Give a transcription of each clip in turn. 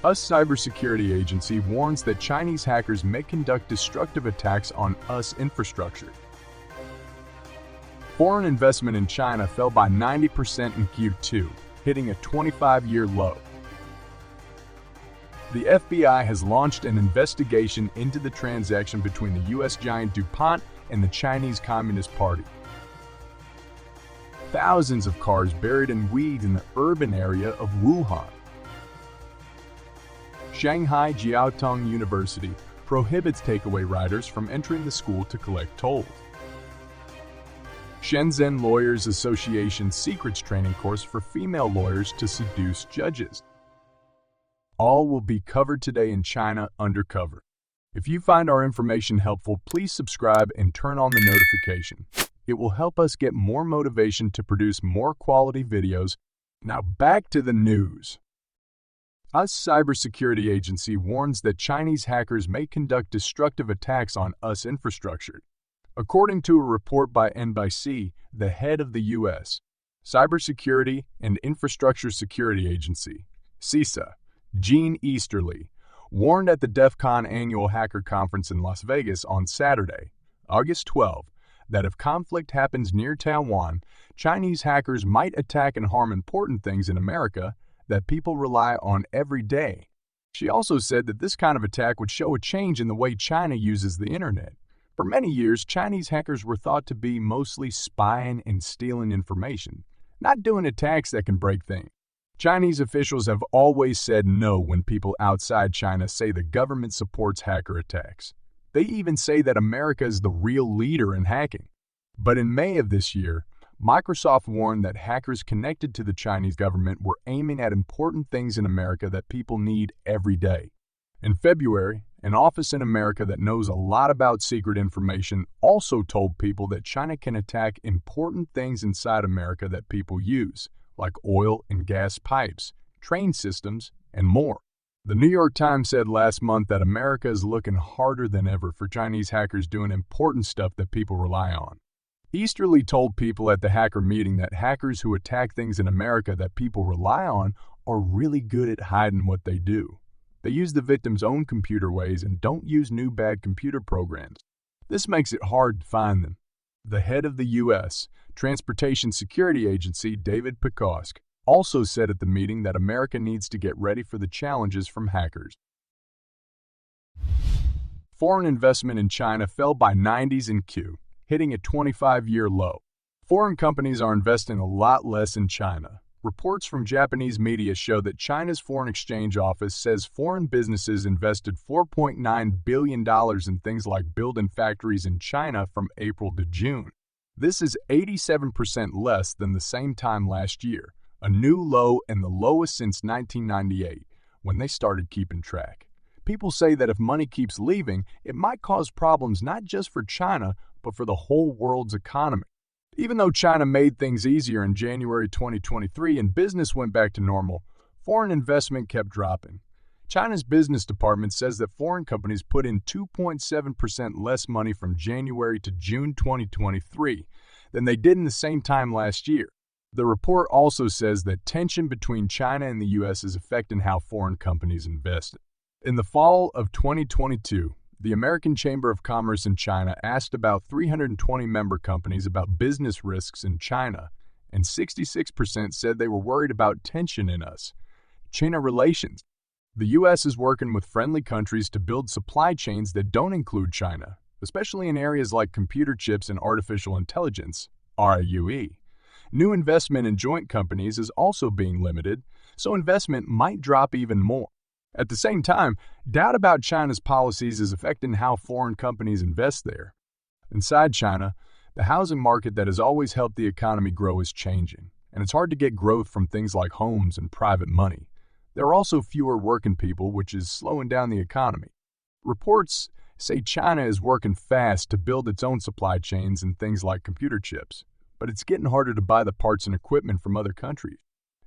U.S. cybersecurity agency warns that Chinese hackers may conduct destructive attacks on U.S. infrastructure. Foreign investment in China fell by 90% in Q2, hitting a 25-year low. The FBI has launched an investigation into the transaction between the U.S. giant DuPont and the Chinese Communist Party. Thousands of cars buried in weeds in the urban area of Wuhan. Shanghai Jiaotong University prohibits takeaway riders from entering the school to collect tolls. Shenzhen Lawyers Association secrets training course for female lawyers to seduce judges. All will be covered today in China Undercover. If you find our information helpful, please subscribe and turn on the notification. It will help us get more motivation to produce more quality videos. Now back to the news. U.S. cybersecurity agency warns that Chinese hackers may conduct destructive attacks on U.S. infrastructure. According to a report by NBC, the head of the U.S. Cybersecurity and Infrastructure Security Agency, CISA, Gene Easterly, warned at the DEF CON annual hacker conference in Las Vegas on Saturday, August 12, that if conflict happens near Taiwan, Chinese hackers might attack and harm important things in America that people rely on every day. She also said that this kind of attack would show a change in the way China uses the internet. For many years, Chinese hackers were thought to be mostly spying and stealing information, not doing attacks that can break things. Chinese officials have always said no when people outside China say the government supports hacker attacks. They even say that America is the real leader in hacking. But in May of this year, Microsoft warned that hackers connected to the Chinese government were aiming at important things in America that people need every day. In February, an office in America that knows a lot about secret information also told people that China can attack important things inside America that people use, like oil and gas pipes, train systems, and more. The New York Times said last month that America is looking harder than ever for Chinese hackers doing important stuff that people rely on. Easterly told people at the hacker meeting that hackers who attack things in America that people rely on are really good at hiding what they do. They use the victim's own computer ways and don't use new bad computer programs. This makes it hard to find them. The head of the U.S. Transportation Security Agency, David Pekosk, also said at the meeting that America needs to get ready for the challenges from hackers. Foreign investment in China fell by 90s in Q, hitting a 25-year low. Foreign companies are investing a lot less in China. Reports from Japanese media show that China's Foreign Exchange Office says foreign businesses invested $4.9 billion in things like building factories in China from April to June. This is 87% less than the same time last year, a new low and the lowest since 1998, when they started keeping track. People say that if money keeps leaving, it might cause problems not just for China, but for the whole world's economy. Even though China made things easier in January 2023 and business went back to normal, foreign investment kept dropping. China's business department says that foreign companies put in 2.7% less money from January to June 2023 than they did in the same time last year. The report also says that tension between China and the U.S. is affecting how foreign companies invest. In the fall of 2022, the American Chamber of Commerce in China asked about 320 member companies about business risks in China, and 66% said they were worried about tension in China relations. The U.S. is working with friendly countries to build supply chains that don't include China, especially in areas like computer chips and artificial intelligence, RIUE. New investment in joint companies is also being limited, so investment might drop even more. At the same time, doubt about China's policies is affecting how foreign companies invest there. Inside China, the housing market that has always helped the economy grow is changing, and it's hard to get growth from things like homes and private money. There are also fewer working people, which is slowing down the economy. Reports say China is working fast to build its own supply chains and things like computer chips, but it's getting harder to buy the parts and equipment from other countries.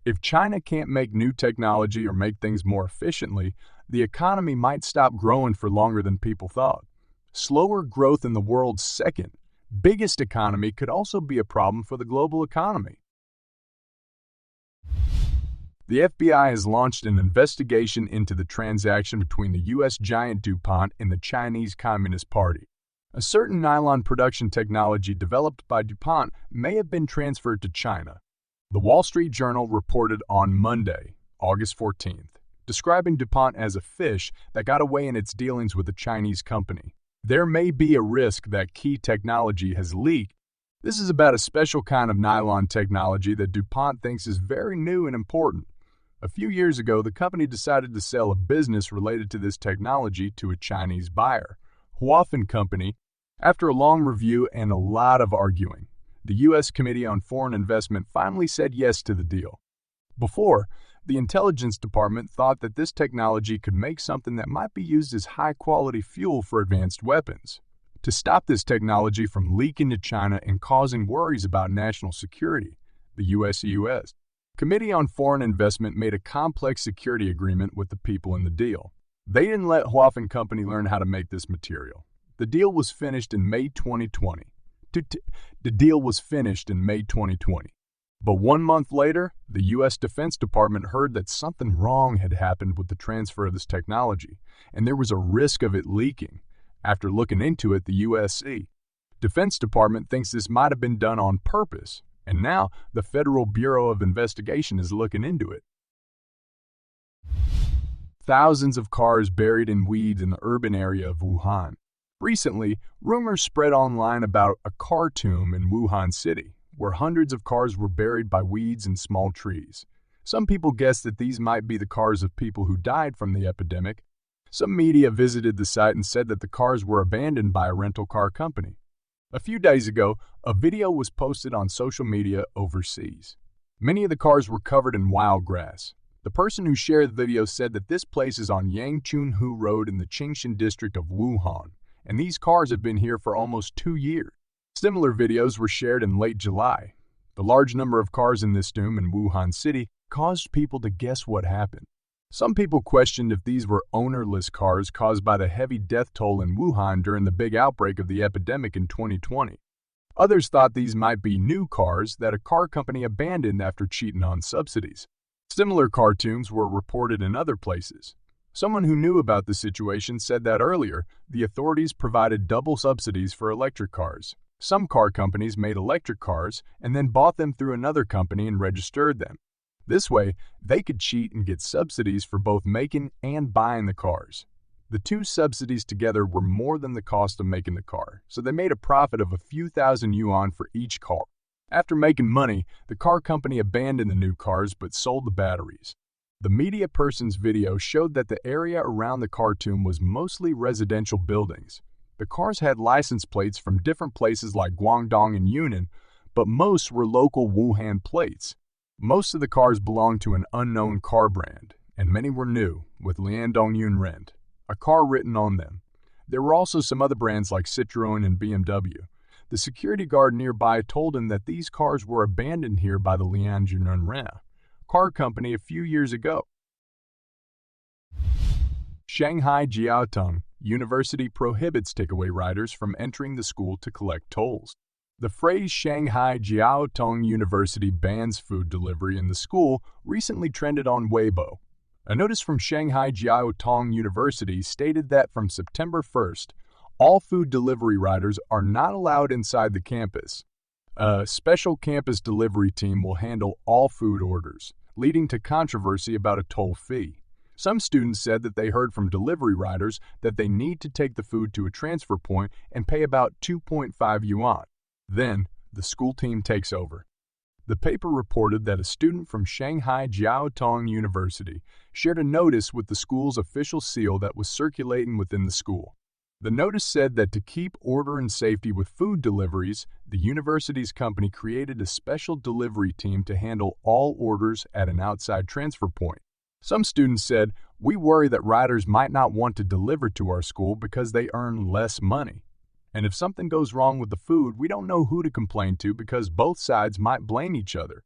If China can't make new technology or make things more efficiently, the economy might stop growing for longer than people thought. Slower growth in the world's second biggest economy could also be a problem for the global economy. The FBI has launched an investigation into the transaction between the U.S. giant DuPont and the Chinese Communist Party. A certain nylon production technology developed by DuPont may have been transferred to China. The Wall Street Journal reported on Monday, August 14th, describing DuPont as a fish that got away in its dealings with a Chinese company. There may be a risk that key technology has leaked. This is about a special kind of nylon technology that DuPont thinks is very new and important. A few years ago, the company decided to sell a business related to this technology to a Chinese buyer, Wuhan Company. After a long review and a lot of arguing, the U.S. Committee on Foreign Investment finally said yes to the deal. Before, the Intelligence Department thought that this technology could make something that might be used as high-quality fuel for advanced weapons. To stop this technology from leaking to China and causing worries about national security, the U.S. Committee on Foreign Investment made a complex security agreement with the people in the deal. They didn't let Wuhan Company learn how to make this material. The deal was finished in May 2020. But 1 month later, the U.S. Defense Department heard that something wrong had happened with the transfer of this technology, and there was a risk of it leaking. After looking into it, the U.S. Defense Department thinks this might have been done on purpose, and now the Federal Bureau of Investigation is looking into it. Thousands of cars buried in weeds in the urban area of Wuhan. Recently, rumors spread online about a car tomb in Wuhan City, where hundreds of cars were buried by weeds and small trees. Some people guess that these might be the cars of people who died from the epidemic. Some media visited the site and said that the cars were abandoned by a rental car company. A few days ago, a video was posted on social media overseas. Many of the cars were covered in wild grass. The person who shared the video said that this place is on Yangchunhu Road in the Qingshan district of Wuhan, and these cars have been here for almost 2 years. Similar videos were shared in late July. The large number of cars in this tomb in Wuhan City caused people to guess what happened. Some people questioned if these were ownerless cars caused by the heavy death toll in Wuhan during the big outbreak of the epidemic in 2020. Others thought these might be new cars that a car company abandoned after cheating on subsidies. Similar car tombs were reported in other places. Someone who knew about the situation said that earlier, the authorities provided double subsidies for electric cars. Some car companies made electric cars and then bought them through another company and registered them. This way, they could cheat and get subsidies for both making and buying the cars. The two subsidies together were more than the cost of making the car, so they made a profit of a few thousand yuan for each car. After making money, the car company abandoned the new cars but sold the batteries. The media person's video showed that the area around the car tomb was mostly residential buildings. The cars had license plates from different places like Guangdong and Yunnan, but most were local Wuhan plates. Most of the cars belonged to an unknown car brand, and many were new, with Liandong Yunren, a car written on them. There were also some other brands like Citroën and BMW. The security guard nearby told him that these cars were abandoned here by the Liandong Yunren car company a few years ago. Shanghai Jiaotong University prohibits takeaway riders from entering the school to collect tolls. The phrase Shanghai Jiaotong University bans food delivery in the school recently trended on Weibo. A notice from Shanghai Jiaotong University stated that from September 1st, all food delivery riders are not allowed inside the campus. A special campus delivery team will handle all food orders, leading to controversy about a toll fee. Some students said that they heard from delivery riders that they need to take the food to a transfer point and pay about 2.5 yuan. Then, the school team takes over. The paper reported that a student from Shanghai Jiaotong University shared a notice with the school's official seal that was circulating within the school. The notice said that to keep order and safety with food deliveries, the university's company created a special delivery team to handle all orders at an outside transfer point. Some students said, "We worry that riders might not want to deliver to our school because they earn less money. And if something goes wrong with the food, we don't know who to complain to because both sides might blame each other."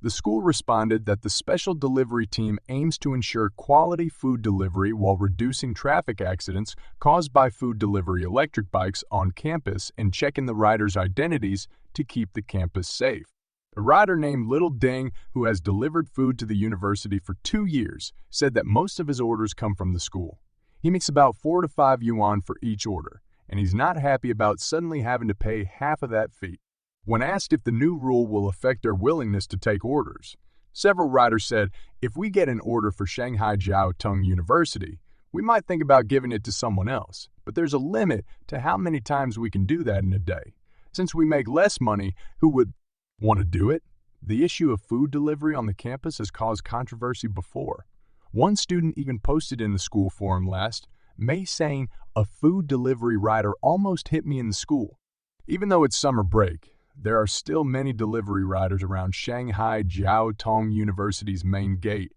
The school responded that the special delivery team aims to ensure quality food delivery while reducing traffic accidents caused by food delivery electric bikes on campus and checking the riders' identities to keep the campus safe. A rider named Little Ding, who has delivered food to the university for 2 years, said that most of his orders come from the school. He makes about 4 to 5 yuan for each order, and he's not happy about suddenly having to pay half of that fee. When asked if the new rule will affect their willingness to take orders, several riders said, "If we get an order for Shanghai Jiaotong University, we might think about giving it to someone else, but there's a limit to how many times we can do that in a day. Since we make less money, who would want to do it?" The issue of food delivery on the campus has caused controversy before. One student even posted in the school forum last May saying, "A food delivery rider almost hit me in the school." Even though it's summer break, there are still many delivery riders around Shanghai Jiaotong University's main gate.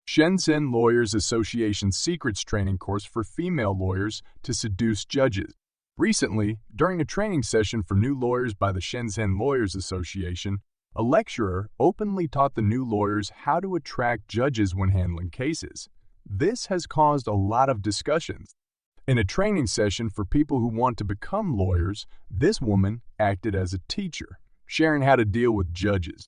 Shenzhen Lawyers Association secrets training course for female lawyers to seduce judges. Recently, during a training session for new lawyers by the Shenzhen Lawyers Association, a lecturer openly taught the new lawyers how to attract judges when handling cases. This has caused a lot of discussions. In a training session for people who want to become lawyers, this woman acted as a teacher, sharing how to deal with judges.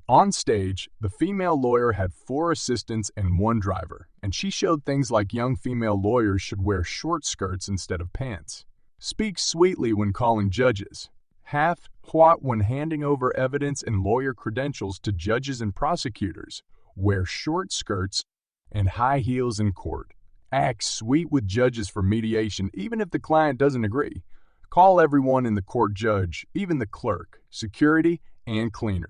On stage, the female lawyer had 4 assistants and 1 driver, and she showed things like young female lawyers should wear short skirts instead of pants, speak sweetly when calling judges, have what when handing over evidence and lawyer credentials to judges and prosecutors, wear short skirts and high heels in court, act sweet with judges for mediation even if the client doesn't agree, call everyone in the court judge, even the clerk, security, and cleaner.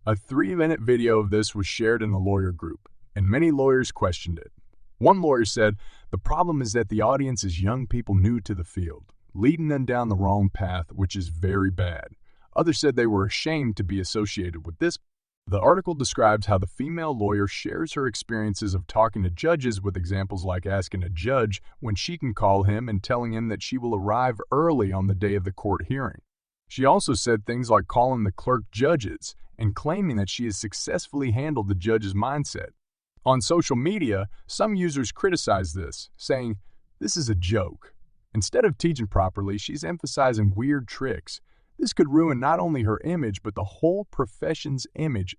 A 3-minute video of this was shared in the lawyer group, and many lawyers questioned it. One lawyer said, "The problem is that the audience is young people new to the field, leading them down the wrong path, which is very bad." Others said they were ashamed to be associated with this. The article describes how the female lawyer shares her experiences of talking to judges with examples like asking a judge when she can call him and telling him that she will arrive early on the day of the court hearing. She also said things like calling the clerk judges and claiming that she has successfully handled the judge's mindset. On social media, some users criticized this, saying, "This is a joke." Instead of teaching properly, she's emphasizing weird tricks. This could ruin not only her image, but the whole profession's image.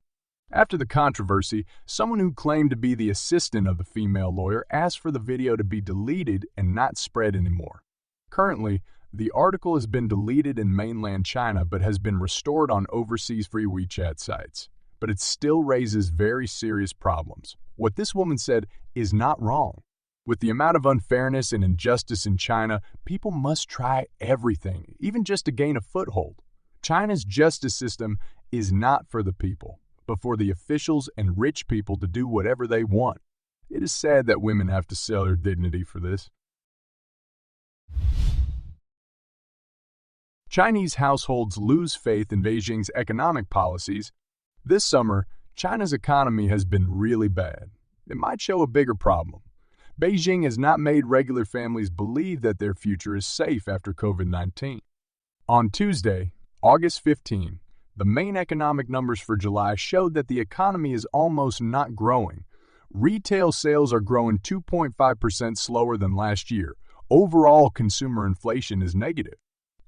After the controversy, someone who claimed to be the assistant of the female lawyer asked for the video to be deleted and not spread anymore. Currently, the article has been deleted in mainland China but has been restored on overseas free WeChat sites. But it still raises very serious problems. What this woman said is not wrong. With the amount of unfairness and injustice in China, people must try everything, even just to gain a foothold. China's justice system is not for the people, but for the officials and rich people to do whatever they want. It is sad that women have to sell their dignity for this. Chinese households lose faith in Beijing's economic policies. This summer, China's economy has been really bad. It might show a bigger problem. Beijing has not made regular families believe that their future is safe after COVID-19. On Tuesday, August 15, the main economic numbers for July showed that the economy is almost not growing. Retail sales are growing 2.5% slower than last year. Overall consumer inflation is negative.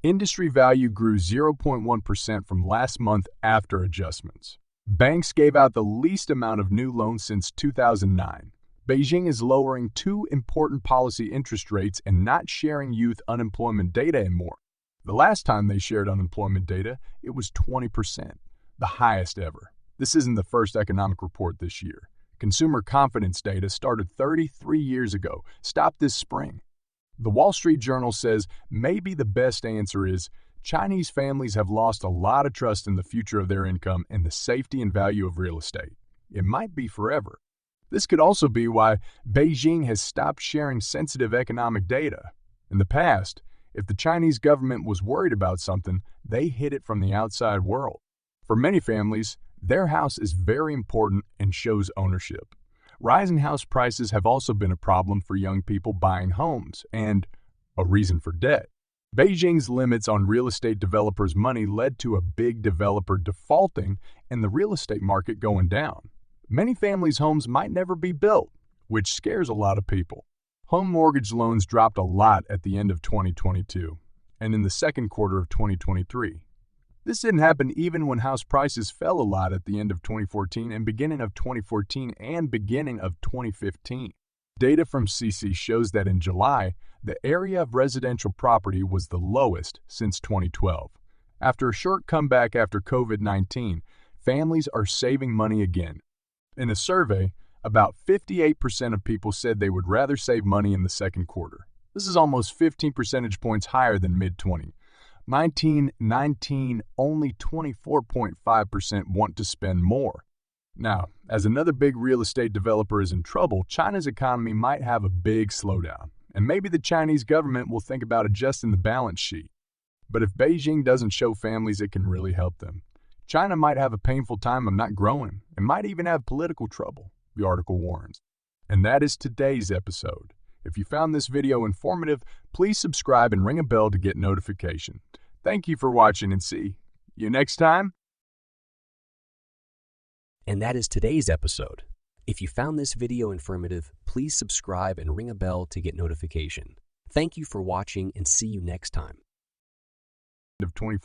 Industry value grew 0.1% from last month after adjustments. Banks gave out the least amount of new loans since 2009. Beijing is lowering 2 important policy interest rates and not sharing youth unemployment data anymore. The last time they shared unemployment data, it was 20%, the highest ever. This isn't the first economic report this year. Consumer confidence data started 33 years ago, stopped this spring. The Wall Street Journal says maybe the best answer is Chinese families have lost a lot of trust in the future of their income and the safety and value of real estate. It might be forever. This could also be why Beijing has stopped sharing sensitive economic data. In the past, if the Chinese government was worried about something, they hid it from the outside world. For many families, their house is very important and shows ownership. Rising house prices have also been a problem for young people buying homes and a reason for debt. Beijing's limits on real estate developers' money led to a big developer defaulting and the real estate market going down. Many families' homes might never be built, which scares a lot of people. Home mortgage loans dropped a lot at the end of 2022. and in the second quarter of 2023. This didn't happen even when house prices fell a lot at the end of 2014 and beginning of 2014 and beginning of 2015. Data from CC shows that in July, the area of residential property was the lowest since 2012. After a short comeback after COVID-19, families are saving money again. In a survey, about 58% of people said they would rather save money in the second quarter. This is almost 15 percentage points higher than mid-20. 19, only 24.5% want to spend more. Now, as another big real estate developer is in trouble, China's economy might have a big slowdown, and maybe the Chinese government will think about adjusting the balance sheet. But if Beijing doesn't show families it can really help them, China might have a painful time of not growing and might even have political trouble, the article warns. And that is today's episode. If you found this video informative, please subscribe and ring a bell to get notification. Thank you for watching and see you next time. And that is today's episode. If you found this video informative, please subscribe and ring a bell to get notification. Thank you for watching and see you next time. Of 20